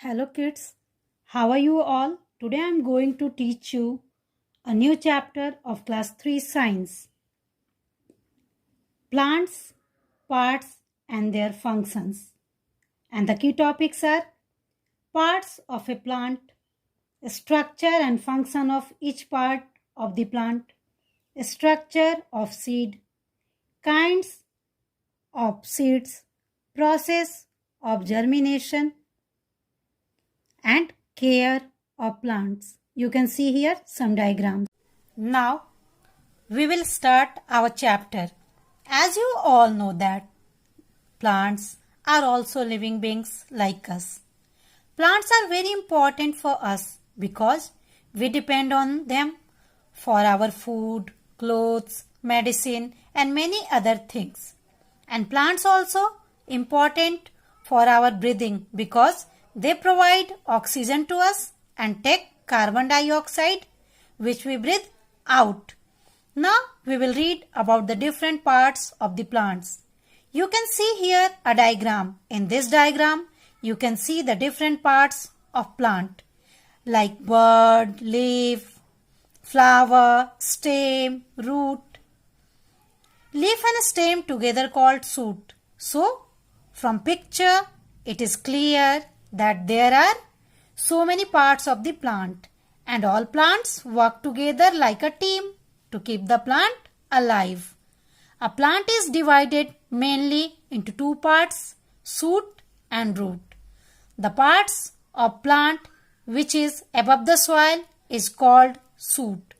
Hello kids, how are you all? Today I am going to teach you a new chapter of class 3 science. Plants, parts and their functions. And the key topics are parts of a plant, structure and function of each part of the plant, structure of seed, kinds of seeds, process of germination and care of plants. You can see here some diagrams. Now we will start our chapter. As you all know that plants are also living beings like us. Plants are very important for us because we depend on them for our food, clothes, medicine and many other things. And plants also important for our breathing because they provide oxygen to us and take carbon dioxide which we breathe out. Now we will read about the different parts of the plants. You can see here a diagram. In this diagram, you can see the different parts of plant like bud, leaf, flower, stem, root. Leaf and stem together called shoot. So, from picture, it is clear that there are so many parts of the plant and all plants work together like a team to keep the plant alive. A plant is divided mainly into two parts, shoot and root. The parts of plant which is above the soil is called shoot.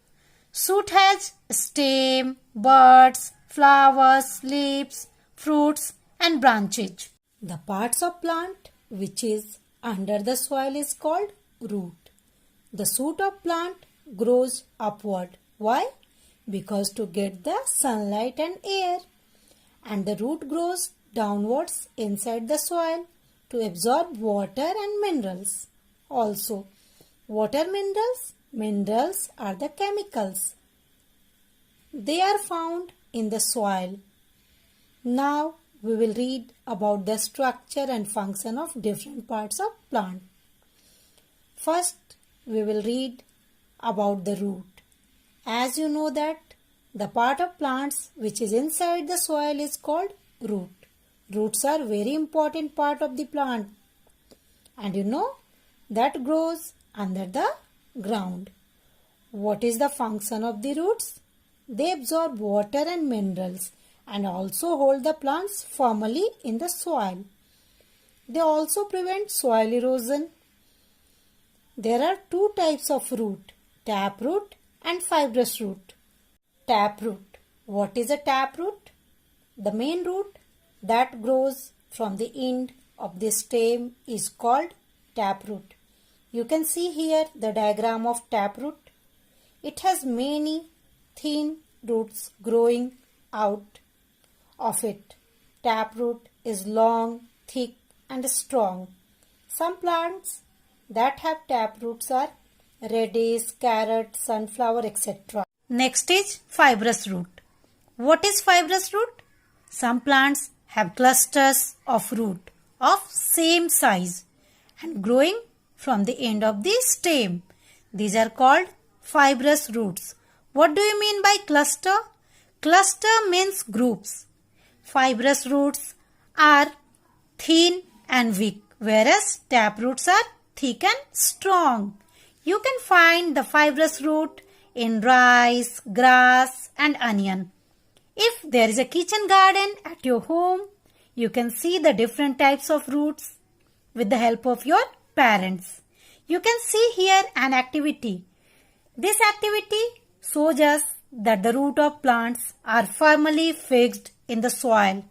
Shoot has stem, buds, flowers, leaves, fruits and branches. The parts of plant which is under the soil is called root. The shoot of plant grows upward. Why? Because to get the sunlight and air. And the root grows downwards inside the soil to absorb water and minerals. Also, water minerals are the chemicals. They are found in the soil. Now we will read about the structure and function of different parts of plant. First, we will read about the root. As you know that the part of plants which is inside the soil is called root. Roots are very important part of the plant. And you know that grows under the ground. What is the function of the roots? They absorb water and minerals and also hold the plants firmly in the soil. They also prevent soil erosion. There are two types of root, taproot and fibrous root. Taproot. What is a taproot? The main root that grows from the end of the stem is called taproot. You can see here the diagram of taproot. It has many thin roots growing out of it. Taproot is long, thick and strong. Some plants that have taproots are radish, carrot, sunflower, etc. Next is fibrous root. What is fibrous root? Some plants have clusters of root of same size and growing from the end of the stem. These are called fibrous roots. What do you mean by cluster? Cluster means groups. Fibrous roots are thin and weak, whereas taproots are thick and strong. You can find the fibrous root in rice, grass and onion. If there is a kitchen garden at your home, you can see the different types of roots with the help of your parents. You can see here an activity. This activity shows us that the root of plants are firmly fixed in the soil.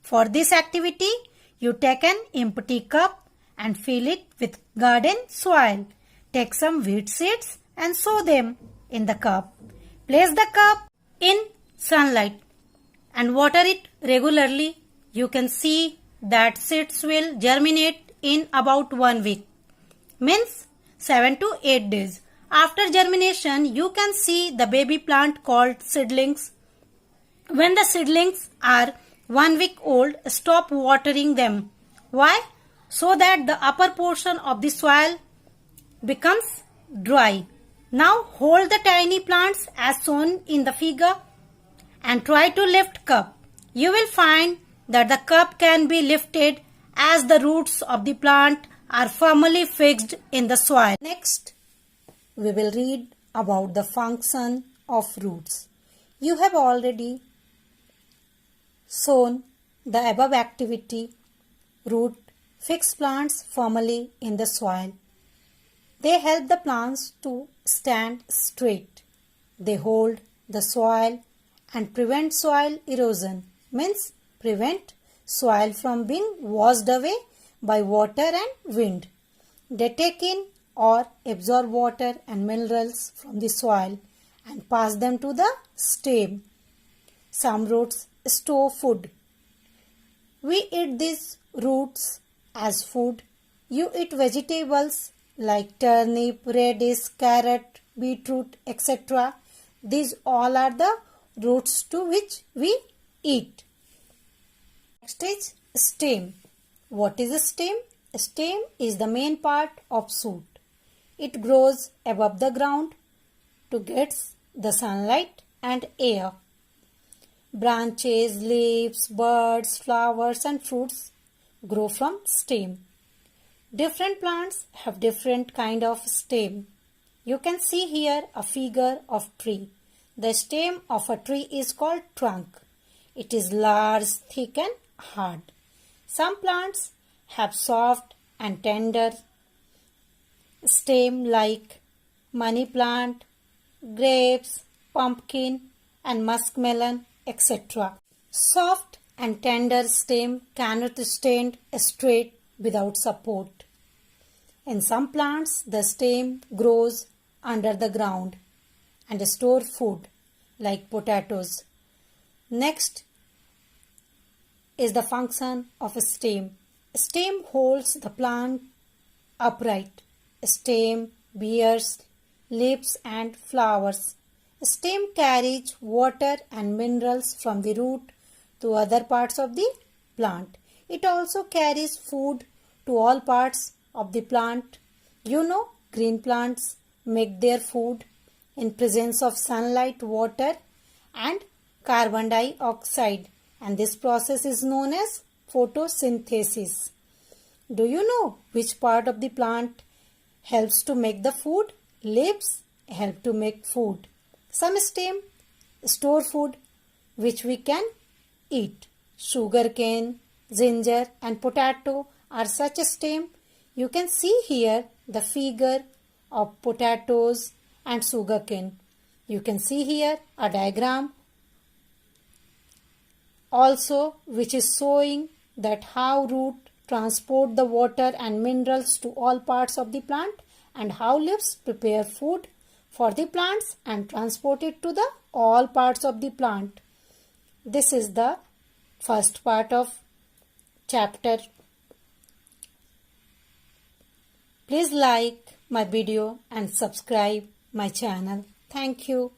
For this activity, you take an empty cup and fill it with garden soil. Take some wheat seeds and sow them in the cup. Place the cup in sunlight and water it regularly. You can see that seeds will germinate in about 1 week. Means 7 to 8 days. After germination, you can see the baby plant called seedlings. When the seedlings are 1 week old, stop watering them. Why? so that the upper portion of the soil becomes dry. Now hold the tiny plants as shown in the figure and try to lift cup. You will find that the cup can be lifted as the roots of the plant are firmly fixed in the soil. Next, we will read about the function of roots. You have already shown the above activity. Root fix plants firmly in the soil. They help the plants to stand straight. They hold the soil and prevent soil erosion, means prevent soil from being washed away by water and wind. They take in or absorb water and minerals from the soil and pass them to the stem. Some roots store food. We eat these roots as food. You eat vegetables like turnip, radish, carrot, beetroot, etc. These all are the roots to which we eat. Next is stem. What is a stem? A stem is the main part of shoot. It grows above the ground to get the sunlight and air. Branches, leaves, buds, flowers and fruits grow from stem. Different plants have different kind of stem. You can see here a figure of tree. The stem of a tree is called trunk. It is large, thick and hard. Some plants have soft and tender stem like money plant, grapes, pumpkin and muskmelon, etc. Soft and tender stem cannot stand straight without support. In some plants, the stem grows under the ground and store food like potatoes. Next is the function of a stem. A stem holds the plant upright. A stem bears leaves and flowers. A stem carries water and minerals from the root to other parts of the plant. It also carries food to all parts of the plant. You know, green plants make their food in presence of sunlight, water and carbon dioxide, and this process is known as photosynthesis. Do you know which part of the plant helps to make the food? Leaves help to make food. Some stem store food which we can eat. Sugarcane, ginger and potato are such a stem. You can see here the figure of potatoes and sugarcane. You can see here a diagram also which is showing that how root transport the water and minerals to all parts of the plant and how leaves prepare food for the plants and transport it to the all parts of the plant. This is the first part of chapter. Please like my video and subscribe my channel. Thank you.